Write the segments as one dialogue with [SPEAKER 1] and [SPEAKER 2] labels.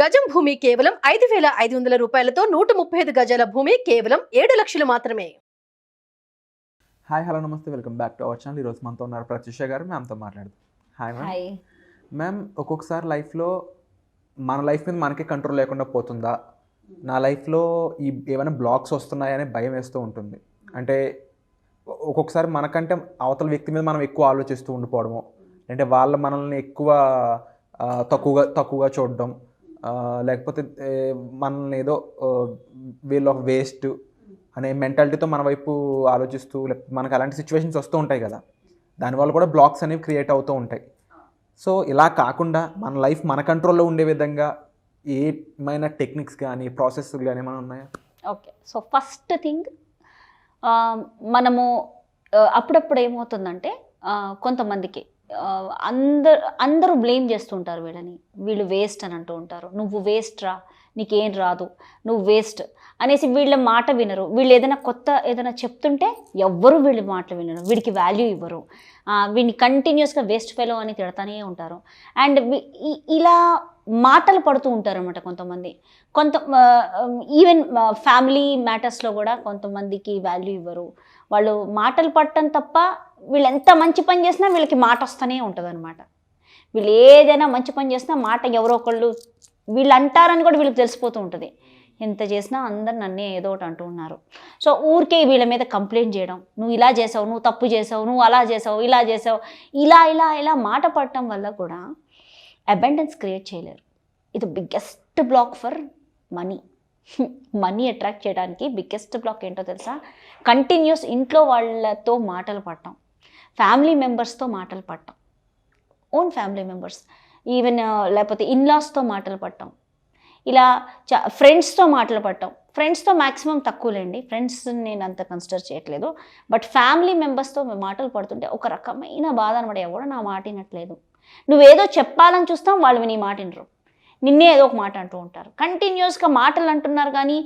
[SPEAKER 1] గజం భూమి కేవలం 5,500 రూపాయలతో 135 గజాల భూమి కేవలం 7 లక్షలు మాత్రమే.
[SPEAKER 2] హాయ్ హలో నమస్తే, welcome back to our channel. ఈరోజు మనతో ఉన్నారు ప్రత్యూష గారు. మ్యామ్తో మాట్లాడుతాం. Hi ma'am. మ్యామ్, ఒక్కొక్కసారి లైఫ్లో మన లైఫ్ మీద మనకే కంట్రోల్ లేకుండా పోతుందా, నా లైఫ్లో ఏమైనా బ్లాక్స్ వస్తున్నాయనే భయం వేస్తూ ఉంటుంది. అంటే ఒక్కొక్కసారి మనకంటే అవతల వ్యక్తి మీద మనం ఎక్కువ ఆలోచిస్తూ ఉండిపోవడము, అంటే వాళ్ళ మనల్ని ఎక్కువ తక్కువగా చూడడం, లేకపోతే మనల్ని ఏదో వీల్ ఆఫ్ వేస్ట్ అనే మెంటాలిటీతో మన వైపు ఆలోచిస్తూ, మనకు అలాంటి సిచ్యువేషన్స్ వస్తూ ఉంటాయి కదా, దానివల్ల కూడా బ్లాక్స్ అనేవి క్రియేట్ అవుతూ ఉంటాయి. సో ఇలా కాకుండా మన లైఫ్ మన కంట్రోల్లో ఉండే విధంగా ఏమైనా టెక్నిక్స్ కానీ ప్రాసెస్ కానీ ఏమైనా ఉన్నాయా?
[SPEAKER 3] ఓకే, సో ఫస్ట్ థింగ్, మనము అప్పుడప్పుడు ఏమవుతుందంటే కొంతమందికి అందరూ బ్లేమ్ చేస్తుంటారు వీళ్ళు వేస్ట్ అని అంటూ ఉంటారు. నువ్వు వేస్ట్ రా, నీకేం రాదు, నువ్వు వేస్ట్ అనేసి వీళ్ళ మాట వినరు. వీళ్ళు ఏదైనా చెప్తుంటే ఎవ్వరు వీళ్ళ మాటలు వినరు, వీడికి వాల్యూ ఇవ్వరు, వీడిని కంటిన్యూస్గా వేస్ట్ ఫెలో అని తిడతానే ఉంటారు. అండ్ ఇలా మాటలు పడుతూ ఉంటారు అన్నమాట కొంతమంది. ఈవెన్ ఫ్యామిలీ మ్యాటర్స్లో కూడా కొంతమందికి వాల్యూ ఇవ్వరు. వాళ్ళు మాటలు పడటం తప్ప వీళ్ళు ఎంత మంచి పని చేసినా వీళ్ళకి మాట వస్తూనే ఉంటుంది అనమాట. వీళ్ళు ఏదైనా మంచి పని చేసినా మాట ఎవరో ఒకళ్ళు వీళ్ళు అంటారని కూడా వీళ్ళకి తెలిసిపోతూ ఉంటుంది. ఎంత చేసినా అందరు నన్నే ఏదో ఒకటి అంటూ ఉన్నారు. సో ఊరికే వీళ్ళ మీద కంప్లైంట్ చేయడం, నువ్వు ఇలా చేసావు, నువ్వు తప్పు చేసావు, నువ్వు అలా చేసావు, ఇలా చేసావు, ఇలా మాట పడటం వల్ల కూడా అబండెన్స్ క్రియేట్ చేయలేరు. ఇది biggest block for money attract చేయడానికి బిగ్గెస్ట్ బ్లాక్ ఏంటో తెలుసా? కంటిన్యూస్ ఇంట్లో వాళ్ళతో మాటలు పడటం, ఫ్యామిలీ మెంబర్స్తో మాటలు పడటం, ఓన్ ఫ్యామిలీ మెంబర్స్, ఈవెన్ లేకపోతే ఇన్లాస్తో మాటలు పడటం, ఇలా ఫ్రెండ్స్తో మాటలు పడటం. ఫ్రెండ్స్తో మ్యాక్సిమం తక్కువలేండి, ఫ్రెండ్స్ నేను అంత కన్సిడర్ చేయట్లేదు. బట్ ఫ్యామిలీ మెంబర్స్తో మాటలు పడుతుంటే ఒక రకమైన బాధ అనమాట. ఎవడో నా మాట వినట్లేదు, నువ్వేదో చెప్పాలని చూస్తాం, వాళ్ళు నీ మాట వినరు, నిన్నే ఏదో ఒక మాట అంటూ ఉంటారు. కంటిన్యూస్గా మాటలు అంటున్నారు కానీ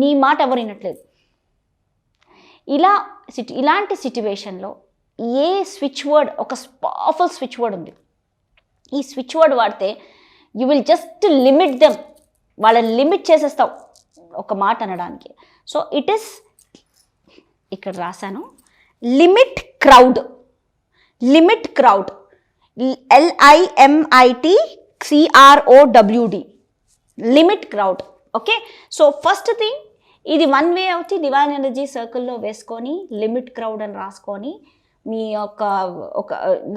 [SPEAKER 3] నీ మాట ఎవరు వినట్లేదు. ఇలాంటి సిట్యువేషన్లో ఏ స్విచ్ వర్డ్, ఒక పవర్ఫుల్ స్విచ్ వర్డ్ ఉంది. ఈ స్విచ్ వర్డ్ వాడితే you will just limit them, వాళ్ళని లిమిట్ చేసేస్తావు ఒక మాట అనడానికి. సో ఇట్ ఈస్, ఇక్కడ రాశాను, limit crowd. LIMIT CROWD, limit crowd. Okay, so first thing, ఇది వన్ వే వచ్చి డివైన్ ఎనర్జీ సర్కిల్లో వేసుకొని లిమిట్ క్రౌడ్ అని రాసుకొని మీ యొక్క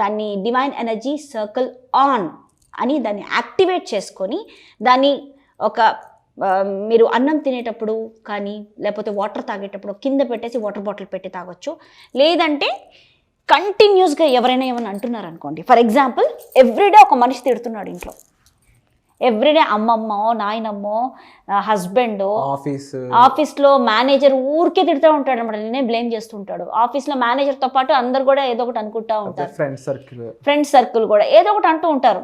[SPEAKER 3] దాన్ని డివైన్ ఎనర్జీ సర్కిల్ ఆన్ అని దాన్ని యాక్టివేట్ చేసుకొని దాన్ని మీరు అన్నం తినేటప్పుడు కానీ లేకపోతే వాటర్ తాగేటప్పుడు కింద పెట్టేసి వాటర్ బాటిల్ పెట్టి తాగొచ్చు. లేదంటే కంటిన్యూస్గా ఎవరైనా ఏమైనా అంటున్నారు అనుకోండి, ఫర్ ఎగ్జాంపుల్ ఎవ్రీడే ఒక మనిషి తిడుతున్నాడు ఇంట్లో, ఎవ్రీడే అమ్మమ్మో నాయనమ్మో హస్బెండ్, ఆఫీస్లో మేనేజర్ ఊరికే తిడుతూ ఉంటాడు అనమాట, నేనే బ్లేమ్ చేస్తుంటాడు. ఆఫీస్లో మేనేజర్తో పాటు అందరు కూడా ఏదో ఒకటి అనుకుంటూ ఉంటారు, ఫ్రెండ్స్ సర్కిల్ కూడా ఏదో ఒకటి అంటూ ఉంటారు.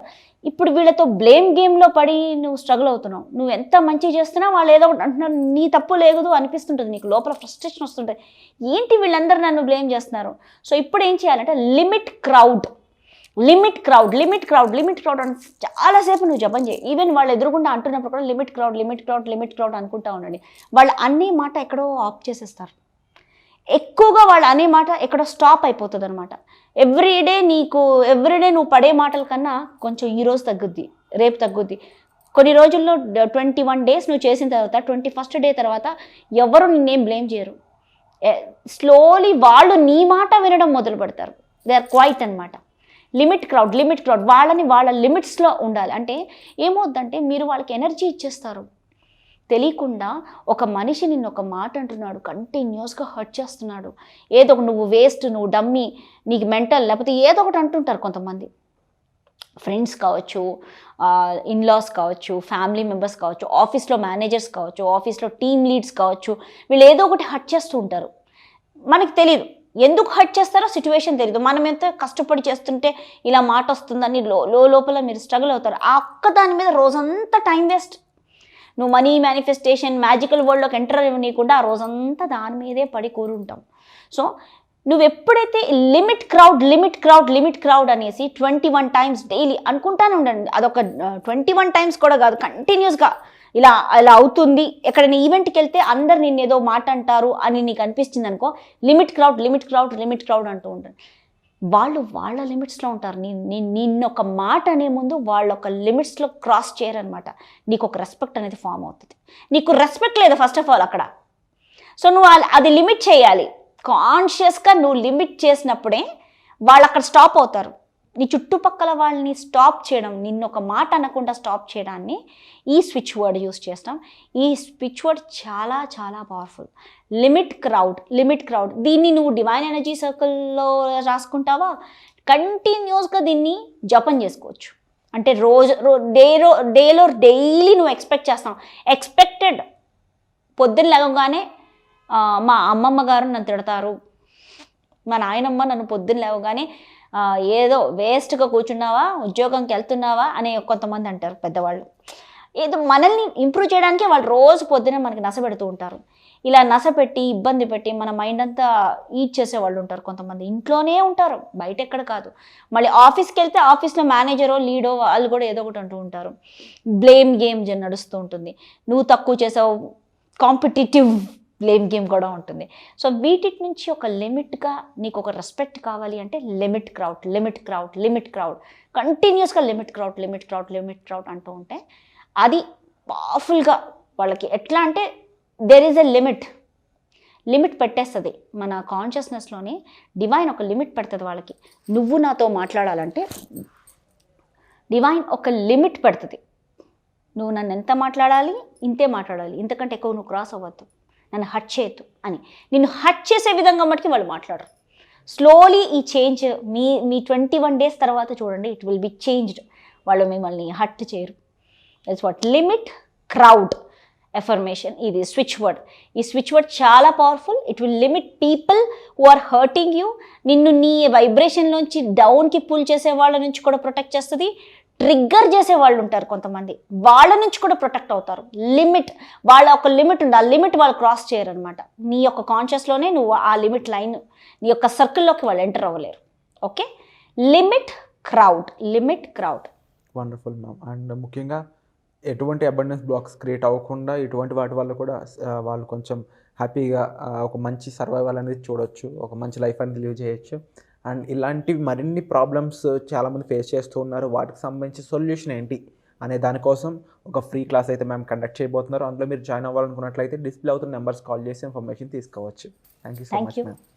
[SPEAKER 3] ఇప్పుడు వీళ్ళతో బ్లేమ్ గేమ్లో పడి నువ్వు స్ట్రగుల్ అవుతున్నావు. నువ్వు ఎంత మంచి చేస్తున్నా వాళ్ళు ఏదో ఒకటి అంటున్నారు, నీ తప్పు లేదు అనిపిస్తుంటుంది, నీకు లోపల ఫ్రస్ట్రేషన్ వస్తుంటుంది, ఏంటి వీళ్ళందరూ నన్ను బ్లేమ్ చేస్తున్నారు. సో ఇప్పుడు ఏం చేయాలంటే లిమిట్ క్రౌడ్ అని చాలాసేపు నువ్వు జపం చేయి. ఈవెన్ వాళ్ళు ఎదురుగుండా అంటున్నప్పుడు కూడా లిమిట్ క్రౌడ్ అనుకుంటా ఉండండి. వాళ్ళు అనే మాట ఎక్కడో ఆఫ్ చేసేస్తారు. ఎక్కువగా వాళ్ళు అనే మాట ఎక్కడో స్టాప్ అయిపోతుంది అనమాట. ఎవ్రీడే నువ్వు పడే మాటల కన్నా కొంచెం ఈరోజు తగ్గుద్ది, రేపు తగ్గుద్ది. కొన్ని రోజుల్లో 21 days నువ్వు చేసిన తర్వాత 21st day తర్వాత ఎవరు నిన్నేం బ్లేమ్ చేయరు. స్లోలీ వాళ్ళు నీ మాట వినడం మొదలు పెడతారు. దే ఆర్ క్వైట్ అనమాట. లిమిట్ క్రౌడ్ వాళ్ళని వాళ్ళ లిమిట్స్లో ఉండాలి. అంటే ఏమవుద్దంటే మీరు వాళ్ళకి ఎనర్జీ ఇచ్చేస్తారు. తెలియకుండా ఒక మనిషి నిన్ను ఒక మాట అంటున్నాడు, కంటిన్యూస్గా హర్ట్ చేస్తున్నాడు, ఏదో ఒక నువ్వు వేస్ట్, నువ్వు డమ్మీ, నీకు మెంటల్, లేకపోతే ఏదో ఒకటి అంటుంటారు కొంతమంది. ఫ్రెండ్స్ కావచ్చు, ఇన్లాస్ కావచ్చు, ఫ్యామిలీ మెంబర్స్ కావచ్చు, ఆఫీస్లో మేనేజర్స్ కావచ్చు, ఆఫీస్లో టీమ్ లీడ్స్ కావచ్చు, వీళ్ళు ఏదో ఒకటి హర్ట్ చేస్తూ ఉంటారు. మనకి తెలియదు ఎందుకు హర్ట్ చేస్తారో, సిచ్యువేషన్ తెలియదు. మనం ఎంత కష్టపడి చేస్తుంటే ఇలా మాట వస్తుందని లోపల మీరు స్ట్రగుల్ అవుతారు. ఆ ఒక్క దాని మీద రోజంతా టైం వేస్ట్. నువ్వు మనీ మేనిఫెస్టేషన్ మ్యాజికల్ వరల్డ్లోకి ఎంటర్ అవ్వనీయకుండా ఆ రోజంతా దాని మీదే పడి కూరుంటాం. సో నువ్వు ఎప్పుడైతే లిమిట్ క్రౌడ్ అనేసి 21 టైమ్స్ డైలీ అనుకుంటానే ఉండండి, అదొక 21 టైమ్స్ కూడా కాదు, కంటిన్యూస్గా ఇలా అవుతుంది. ఎక్కడైనా ఈవెంట్కి వెళ్తే అందరు నిన్ను ఏదో మాట అంటారు అని నీకు అనిపిస్తుంది అనుకో, లిమిట్ క్రౌడ్ అంటూ ఉంటారు. వాళ్ళు వాళ్ళ లిమిట్స్లో ఉంటారు. నిన్ను ఒక మాట అనే ముందు వాళ్ళ ఒక లిమిట్స్లో క్రాస్ చేయరనమాట. నీకు ఒక రెస్పెక్ట్ అనేది ఫామ్ అవుతుంది. నీకు రెస్పెక్ట్ లేదు ఫస్ట్ ఆఫ్ ఆల్ అక్కడ. సో నువ్వు అది లిమిట్ చేయాలి. కాన్షియస్గా నువ్వు లిమిట్ చేసినప్పుడే వాళ్ళు అక్కడ స్టాప్ అవుతారు. నీ చుట్టుపక్కల వాళ్ళని స్టాప్ చేయడం, నిన్ను ఒక మాట అనకుండా స్టాప్ చేయడాన్ని ఈ స్విచ్ వర్డ్ యూస్ చేస్తాం. ఈ స్విచ్ వర్డ్ చాలా చాలా పవర్ఫుల్. Limit crowd. దీన్ని నువ్వు డివైన్ ఎనర్జీ సర్కిల్లో రాసుకుంటావా, కంటిన్యూస్గా దీన్ని జపం చేసుకోవచ్చు. అంటే డేలో డైలీ నువ్వు ఎక్స్పెక్ట్ చేస్తావు. ఎక్స్పెక్టెడ్ పొద్దున్న లేవగానే మా అమ్మమ్మ గారు నన్ను తిడతారు, మా నాయనమ్మ నన్ను పొద్దున్న లేవగానే ఏదో వేస్ట్గా కూర్చున్నావా, ఉద్యోగంకి వెళ్తున్నావా అని కొంతమంది అంటారు పెద్దవాళ్ళు. ఏదో మనల్ని ఇంప్రూవ్ చేయడానికే వాళ్ళు రోజు పొద్దునే మనకి నస పెడుతూ ఉంటారు. ఇలా నస పెట్టి ఇబ్బంది పెట్టి మన మైండ్ అంతా ఈట్ చేసేవాళ్ళు ఉంటారు. కొంతమంది ఇంట్లోనే ఉంటారు, బయట ఎక్కడ కాదు. మళ్ళీ ఆఫీస్కి వెళ్తే ఆఫీస్లో మేనేజరో లీడో వాళ్ళు కూడా ఏదో ఒకటి అంటూ ఉంటారు. బ్లేమ్ గేమ్ నడుస్తూ ఉంటుంది. నువ్వు తక్కువ చేసావు, కాంపిటేటివ్ బ్లేమ్ గేమ్ కూడా ఉంటుంది. సో వీటి నుంచి ఒక లిమిట్గా నీకు ఒక రెస్పెక్ట్ కావాలి అంటే లిమిట్ క్రౌడ్ కంటిన్యూస్గా లిమిట్ క్రౌడ్ అంటూ ఉంటే అది పవర్ఫుల్గా వాళ్ళకి ఎట్లా అంటే దెర్ ఈజ్ ఎ లిమిట్ పెట్టేస్తుంది. మన కాన్షియస్నెస్లోని డివైన్ ఒక లిమిట్ పెడుతుంది వాళ్ళకి. నువ్వు నాతో మాట్లాడాలంటే డివైన్ ఒక లిమిట్ పెడుతుంది. నువ్వు నన్ను ఎంత మాట్లాడాలి, ఇంతే మాట్లాడాలి, ఇంతకంటే ఎక్కువ నువ్వు క్రాస్ అవ్వద్దు, నన్ను హట్ చేయొద్దు అని. నిన్ను హట్ చేసే విధంగా మటుకి వాళ్ళు మాట్లాడరు. స్లోలీ ఈ చేంజ్ మీ 21 డేస్ తర్వాత చూడండి, ఇట్ విల్ బి చేంజ్డ్. వాళ్ళు మిమ్మల్ని హట్ చేయరు. That's what limit crowd affirmation. ఇది స్విచ్ వర్డ్. ఈ స్విచ్ వర్డ్ చాలా powerful. It will limit people who are hurting you. నిన్ను నీ వైబ్రేషన్లోంచి డౌన్కి పుల్ చేసే వాళ్ళ నుంచి కూడా ప్రొటెక్ట్ చేస్తుంది. ట్రిగ్గర్ చేసే వాళ్ళు ఉంటారు కొంతమంది, వాళ్ళ నుంచి కూడా ప్రొటెక్ట్ అవుతారు. వాళ్ళ ఒక లిమిట్ ఉంది, ఆ లిమిట్ వాళ్ళు క్రాస్ చేయరు అనమాట. నీ యొక్క కాన్షియస్లోనే నువ్వు ఆ లిమిట్ లైన్, నీ యొక్క సర్కిల్లోకి వాళ్ళు ఎంటర్ అవ్వలేరు. Okay, limit crowd.
[SPEAKER 2] Wonderful ma'am. And ముఖ్యంగా ఎటువంటి అబండెన్స్ బ్లాక్స్ క్రియేట్ అవ్వకుండా ఇటువంటి వాటి వల్ల కూడా వాళ్ళు కొంచెం హ్యాపీగా ఒక మంచి సర్వైవల్ అనేది చూడొచ్చు, ఒక మంచి లైఫ్ అనేది లివ్ చేయొచ్చు. అండ్ ఇలాంటివి మరిన్ని ప్రాబ్లమ్స్ చాలామంది ఫేస్ చేస్తూ ఉన్నారు. వాటికి సంబంధించి సొల్యూషన్ ఏంటి అనే దానికోసం ఒక ఫ్రీ క్లాస్ అయితే మేము కండక్ట్ చేయబోతున్నారు. అందులో మీరు జాయిన్ అవ్వాలనుకున్నట్లయితే డిస్ప్లే అవుతున్న నెంబర్స్ కాల్ చేసి ఇన్ఫర్మేషన్ తీసుకోవచ్చు. Thank you so much ma'am.